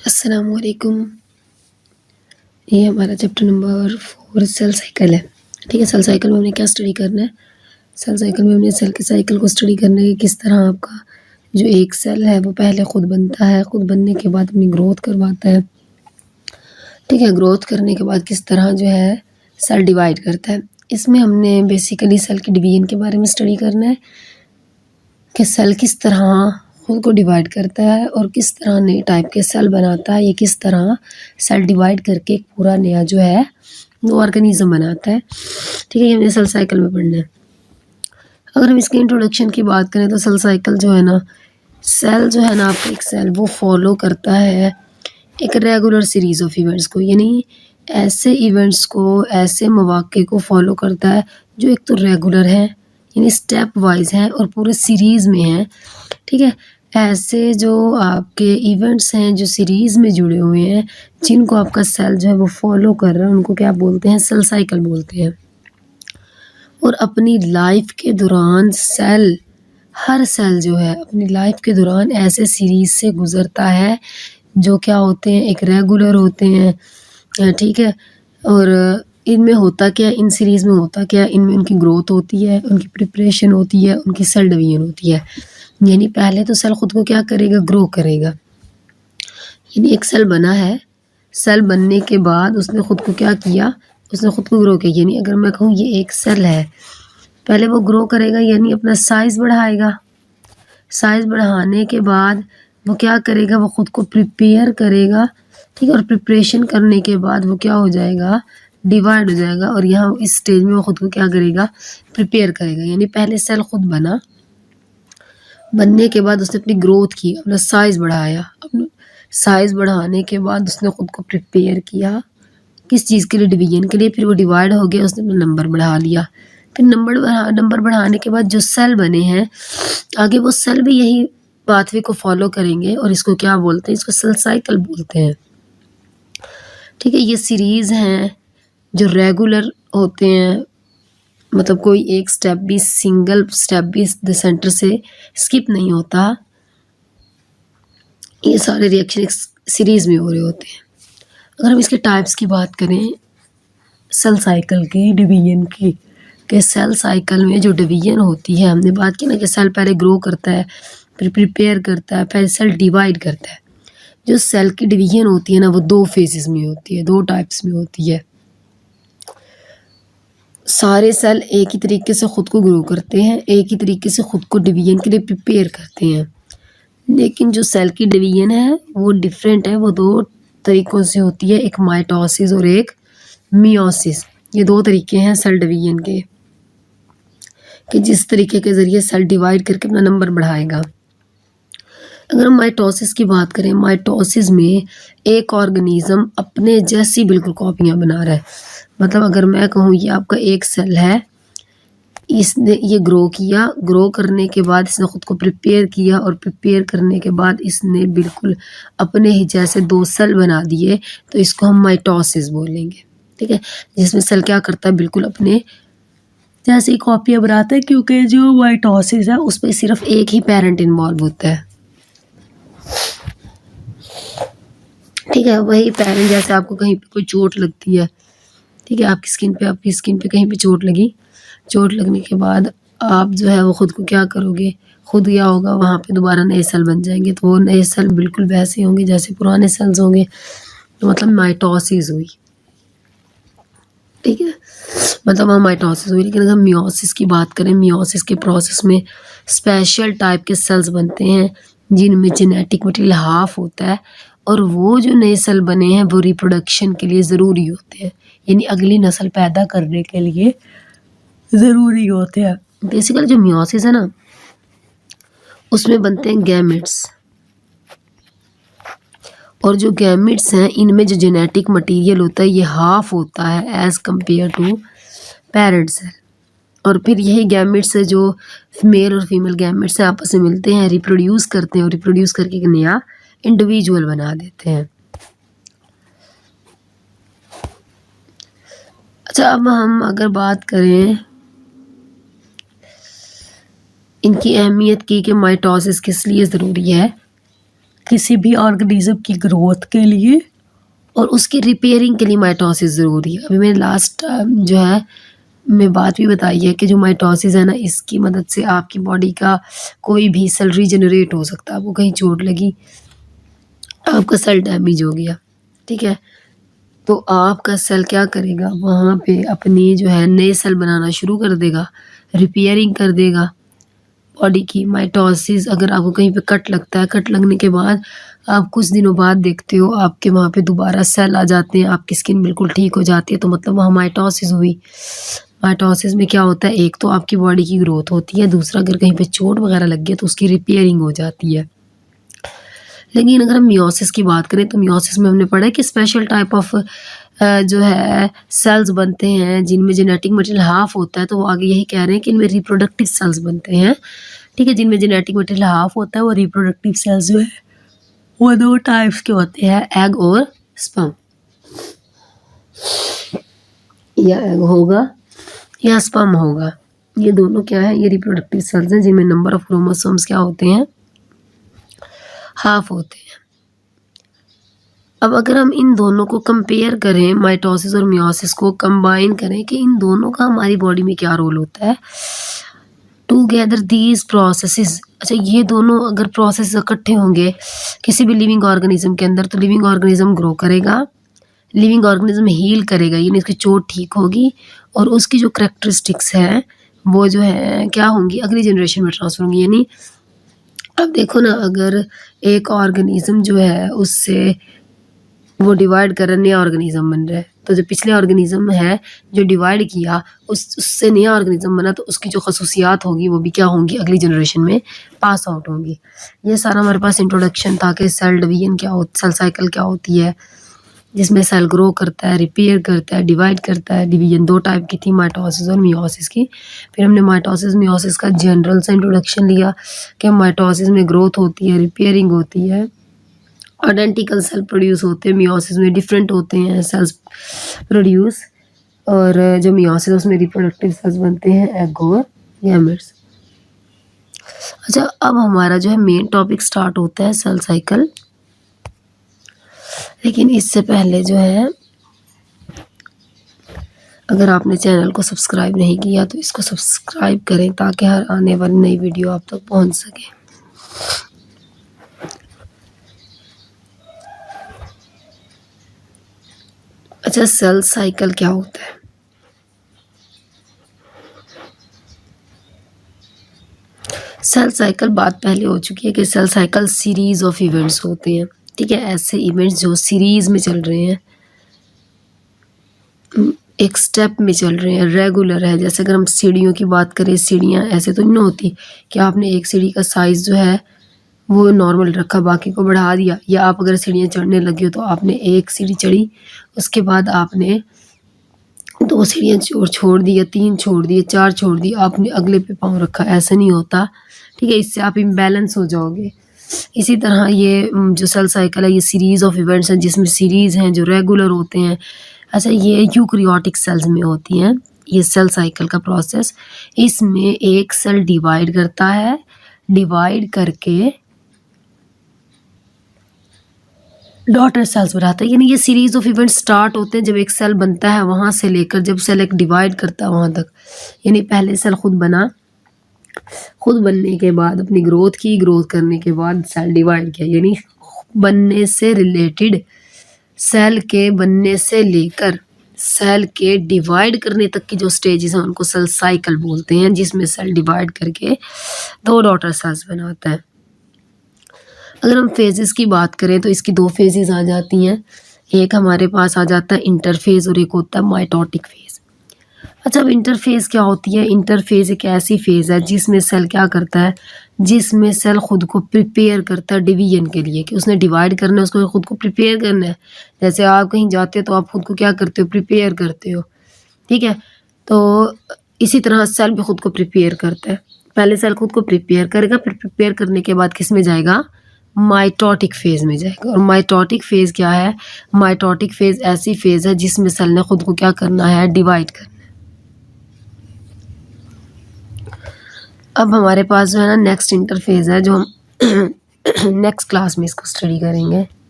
अस्सलामुअलैकुम। ये हमारा चैप्टर नंबर 4 सेल साइकिल है। ठीक है, सेल साइकिल में हमने क्या स्टडी करना है? सेल साइकिल में हमने सेल के साइकिल को स्टडी करना है कि किस तरह आपका जो एक सेल है वो पहले खुद बनता है, खुद बनने के बाद अपनी ग्रोथ करवाता है। ठीक है, ग्रोथ करने के बाद किस तरह जो है सेल डिवाइड करता है। इसमें हमने बेसिकली सेल के डिवीजन के बारे में स्टडी करना है कि सेल किस तरह खुद को डिवाइड करता है और किस तरह नए टाइप के सेल बनाता है, ये किस तरह सेल डिवाइड करके एक पूरा नया जो है वो ऑर्गेनिज्म बनाता है। ठीक है, ये हमने सेल साइकिल में पढ़ना है। अगर हम इसके इंट्रोडक्शन की बात करें तो सेल साइकिल जो है ना, सेल जो है ना आपका एक सेल वो फॉलो करता है एक रेगुलर सीरीज ऑफ इवेंट्स को, यानी ऐसे इवेंट्स को, ऐसे मौक़े को फॉलो करता है जो एक तो रेगुलर है यानी स्टेप वाइज है और पूरे सीरीज़ में है। ठीक है, ऐसे जो आपके इवेंट्स हैं जो सीरीज़ में जुड़े हुए हैं, जिनको आपका सेल जो है वो फॉलो कर रहा है, उनको क्या बोलते हैं? सेल साइकिल बोलते हैं। और अपनी लाइफ के दौरान सेल, हर सेल जो है अपनी लाइफ के दौरान ऐसे सीरीज़ से गुज़रता है जो क्या होते हैं? एक रेगुलर होते हैं। ठीक है, और इनमें होता क्या है, इन सीरीज़ में होता क्या है, इनमें उनकी ग्रोथ होती है, उनकी प्रिपरेशन होती है, उनकी सेल डिवीजन होती है। यानी पहले तो सेल खुद को क्या करेगा? ग्रो करेगा। यानी एक सेल बना है, सेल बनने के बाद उसने खुद को क्या किया? उसने खुद को ग्रो किया। यानी अगर मैं कहूँ ये एक सेल है, पहले वो ग्रो करेगा यानी अपना साइज़ बढ़ाएगा। साइज़ बढ़ाने के बाद वो क्या करेगा? वो खुद को प्रिपेयर करेगा। ठीक है, और प्रिपरेशन करने के बाद वो क्या हो जाएगा? डिवाइड हो जाएगा और यहाँ इस स्टेज में वो खुद को क्या करेगा? प्रिपेयर करेगा। यानी पहले सेल खुद बना, बनने के बाद उसने अपनी ग्रोथ की, अपना साइज़ बढ़ाया। अपना साइज़ बढ़ाने के बाद उसने खुद को प्रिपेयर किया, किस चीज़ के लिए? डिवीजन के लिए। फिर वो डिवाइड हो गया, उसने अपना नंबर बढ़ा लिया। फिर नंबर बढ़ाने के बाद जो सेल बने हैं, आगे वो सेल भी यही पाथवे को फॉलो करेंगे और इसको क्या बोलते हैं? इसको सेल साइकिल बोलते हैं। ठीक है, ये सीरीज़ हैं जो रेगुलर होते हैं, मतलब कोई एक स्टेप भी, सिंगल स्टेप भी सेंटर से स्किप नहीं होता। ये सारे रिएक्शन एक सीरीज़ में हो रहे होते हैं। अगर हम इसके टाइप्स की बात करें सेल साइकिल की, डिवीजन की, कि सेल साइकिल में जो डिवीजन होती है, हमने बात की ना कि सेल पहले ग्रो करता है, फिर प्रिपेयर करता है, फिर सेल डिवाइड करता है। जो सेल की डिवीजन होती है ना, वो 2 फेजेस में होती है, 2 टाइप्स में होती है। सारे सेल एक ही तरीके से खुद को ग्रो करते हैं, एक ही तरीके से खुद को डिवीजन के लिए प्रिपेयर करते हैं। लेकिन जो सेल की डिवीजन है वो डिफरेंट है, वो 2 तरीकों से होती है, एक माइटोसिस और एक मियोसिस। ये 2 तरीके हैं सेल डिवीजन के, कि जिस तरीके के ज़रिए सेल डिवाइड करके अपना नंबर बढ़ाएगा। अगर हम माइटोसिस की बात करें, माइटोसिस में एक ऑर्गेनिज़्म अपने जैसी बिल्कुल कॉपियाँ बना रहा है। मतलब अगर मैं कहूँ ये आपका एक सेल है, इसने ये ग्रो किया, ग्रो करने के बाद इसने खुद को प्रिपेयर किया और प्रिपेयर करने के बाद इसने बिल्कुल अपने ही जैसे 2 सेल बना दिए, तो इसको हम माइटोसिस बोलेंगे। ठीक है, जिसमें सेल क्या करता है? बिल्कुल अपने जैसे ही कॉपियाँ बनाता है, क्योंकि जो माइटोसिस है उसमें सिर्फ एक ही पेरेंट इन्वॉल्व होता है। ठीक है, वही पेरेंट, जैसे आपको कहीं पे कोई चोट लगती है, ठीक है, आपकी स्किन पे कहीं पे चोट लगी, चोट लगने के बाद आप जो है वो खुद को क्या करोगे? खुद क्या होगा? वहाँ पे दोबारा नए सेल बन जाएंगे, तो वो नए सेल बिल्कुल वैसे होंगे जैसे पुराने सेल्स होंगे। तो मतलब माइटोसिस हुई। ठीक है, मतलब वहाँ माइटोसिस हुई। लेकिन अगर मियोसिस की बात करें, मियोसिस के प्रोसेस में स्पेशल टाइप के सेल्स बनते हैं जिनमें जेनेटिक मटेरियल हाफ होता है, और वो जो नए सेल बने हैं वो रिप्रोडक्शन के लिए ज़रूरी होते हैं, यानी अगली नस्ल पैदा करने के लिए ज़रूरी होते हैं। बेसिकली जो मियोसिस है ना, उसमें बनते हैं गैमेट्स, और जो गैमेट्स हैं इनमें जो जेनेटिक मटेरियल होता है ये हाफ होता है as compare to parent cell. और फिर यही गैमेट्स से जो मेल और फीमेल गैमेट्स हैं आपस में मिलते हैं, रिप्रोड्यूस करते हैं, और रिप्रोड्यूस करके एक नया इंडिविजुअल बना देते हैं। अच्छा, अब हम अगर बात करें इनकी अहमियत की कि माइटोसिस किस लिए ज़रूरी है, किसी भी ऑर्गेनिज्म की ग्रोथ के लिए और उसकी रिपेयरिंग के लिए माइटोसिस ज़रूरी है। अभी मैंने लास्ट जो है मैं बात भी बताई है कि जो माइटोसिस है ना, इसकी मदद से आपकी बॉडी का कोई भी सेल रीजनरेट हो सकता है। आपको कहीं चोट लगी, आपका सेल डैमेज हो गया, ठीक है, तो आपका सेल क्या करेगा, वहाँ पे अपनी जो है नए सेल बनाना शुरू कर देगा, रिपेयरिंग कर देगा बॉडी की। माइटोसिस, अगर आपको कहीं पे कट लगता है, कट लगने के बाद आप कुछ दिनों बाद देखते हो आपके वहाँ पे दोबारा सेल आ जाते हैं, आपकी स्किन बिल्कुल ठीक हो जाती है, तो मतलब वहाँ माइटोसिस हुई। माइटोसिस में क्या होता है, एक तो आपकी बॉडी की ग्रोथ होती है, दूसरा अगर कहीं पे चोट वगैरह लग गई तो उसकी रिपेयरिंग हो जाती है। लेकिन अगर हम मियोसिस की बात करें तो मियोसिस में हमने पढ़ा है कि स्पेशल टाइप ऑफ जो है सेल्स बनते हैं जिनमें जेनेटिक मटेरियल हाफ होता है, तो वो आगे यही कह रहे हैं कि इनमें रिप्रोडक्टिव सेल्स बनते हैं, ठीक है, जिनमें जेनेटिक मटेरियल हाफ होता है। वो रिप्रोडक्टिव सेल्स जो है वो दो टाइप्स के होते हैं, एग और स्पर्म। या एग होगा या स्पर्म होगा, ये दोनों क्या है, ये रिप्रोडक्टिव सेल्स हैं जिनमें नंबर ऑफ क्रोमोसोम्स क्या होते हैं, हाफ होते हैं। अब अगर हम इन दोनों को कंपेयर करें, माइटोसिस और मियोसिस को कंबाइन करें कि इन दोनों का हमारी बॉडी में क्या रोल होता है, टुगेदर दीज प्रोसेसेस, अच्छा ये दोनों अगर प्रोसेस इकट्ठे होंगे किसी भी लिविंग ऑर्गेनिज्म के अंदर, तो लिविंग ऑर्गेनिज्म ग्रो करेगा, लिविंग ऑर्गेनिज्म हील करेगा, यानी इसकी चोट ठीक होगी और उसकी जो करेक्टरिस्टिक्स है वो जो है क्या होंगी, अगली जनरेशन में ट्रांसफर होंगी। यानी अब देखो ना, अगर एक ऑर्गेनिज्म जो है उससे वो डिवाइड कर रहा है, नया ऑर्गेनिज्म बन रहा है, तो जो पिछले ऑर्गेनिज्म है जो डिवाइड किया उससे नया ऑर्गेनिज्म बना, तो उसकी जो खसूसियात होगी वो भी क्या होंगी, अगली जनरेशन में पास आउट होंगी। ये सारा हमारे पास इंट्रोडक्शन था कि सेल डिवीजन क्या होता, सेल साइकिल क्या होती है, जिसमें सेल ग्रो करता है, रिपेयर करता है, डिवाइड करता है। डिवीजन दो टाइप की थी, माइटोसिस और मियोसिस की। फिर हमने माइटोसिस मियोसिस का जनरल सा इंट्रोडक्शन लिया कि माइटोसिस में ग्रोथ होती है, रिपेयरिंग होती है, आइडेंटिकल सेल प्रोड्यूस होते हैं, मियोसिस में डिफरेंट होते हैं सेल्स प्रोड्यूस, और जो मियोसिस उसमें रिप्रोडक्टिव सेल्स बनते हैं, एग और गैमेट्स। अच्छा, अब हमारा जो है मेन टॉपिक स्टार्ट होता है सेल साइकिल। लेकिन इससे पहले जो है, अगर आपने चैनल को सब्सक्राइब नहीं किया तो इसको सब्सक्राइब करें ताकि हर आने वाली नई वीडियो आप तक पहुंच सके। अच्छा, सेल साइकिल क्या होता है? सेल साइकिल बात पहले हो चुकी है कि cell cycle series of events होते हैं, ठीक है, ऐसे इवेंट्स जो सीरीज में चल रहे हैं, एक स्टेप में चल रहे हैं, रेगुलर है। जैसे अगर हम सीढ़ियों की बात करें, सीढ़ियाँ ऐसे तो नहीं होती कि आपने एक सीढ़ी का साइज़ जो है वो नॉर्मल रखा, बाकी को बढ़ा दिया, या आप अगर सीढ़ियाँ चढ़ने लगे हो तो आपने एक सीढ़ी चढ़ी, उसके बाद आपने दो सीढ़ियाँ छोड़ दी, या तीन छोड़ दी, या चार छोड़ दी, आपने अगले पे पाँव रखा, ऐसा नहीं होता, ठीक है, इससे आप इम्बैलेंस हो जाओगे। इसी तरह ये जो सेल साइकिल है, ये सीरीज ऑफ इवेंट्स हैं जिसमें सीरीज हैं जो रेगुलर होते हैं। अच्छा, ये यूकैरियोटिक सेल्स में होती हैं ये सेल साइकिल का प्रोसेस। इसमें एक सेल डिवाइड करता है, डिवाइड करके डॉटर सेल्स बनाता है, यानी ये सीरीज ऑफ इवेंट्स स्टार्ट होते हैं जब एक सेल बनता है, वहाँ से लेकर जब सेल एक डिवाइड करता है वहाँ तक। यानी पहले सेल खुद बना, खुद बनने के बाद अपनी ग्रोथ की, ग्रोथ करने के बाद सेल डिवाइड किया, यानी बनने से रिलेटेड, सेल के बनने से लेकर सेल के डिवाइड करने तक की जो स्टेजेस हैं उनको सेल साइकिल बोलते हैं, जिसमें सेल डिवाइड करके दो डॉटर सेल्स बनाता है। अगर हम फेजेस की बात करें तो इसकी दो फेजेस आ जाती हैं, एक हमारे पास आ जाता है इंटरफेज और एक होता है माइटोटिक फेज। अच्छा, अब इंटरफेज क्या होती है? इंटरफेज एक ऐसी फेज है जिसमें सेल क्या करता है, जिसमें सेल खुद को प्रिपेयर करता है डिवीजन के लिए, कि उसने डिवाइड करना है, उसको खुद को प्रिपेयर करना है। जैसे आप कहीं जाते हो तो आप खुद को क्या करते हो, प्रिपेयर करते हो, ठीक है, तो इसी तरह सेल भी खुद को प्रिपेयर करता है। पहले सेल खुद को प्रिपेयर करेगा, फिर प्रिपेयर करने के बाद किस में जाएगा, माइटोटिक फेज में जाएगा। और माइटोटिक फेज क्या है, माइटोटिक फेज ऐसी फेज है जिसमें सेल ने खुद को क्या करना है, डिवाइड करना है। अब हमारे पास जो है ना नेक्स्ट इंटरफेज है, जो हम नेक्स्ट क्लास में इसको स्टडी करेंगे।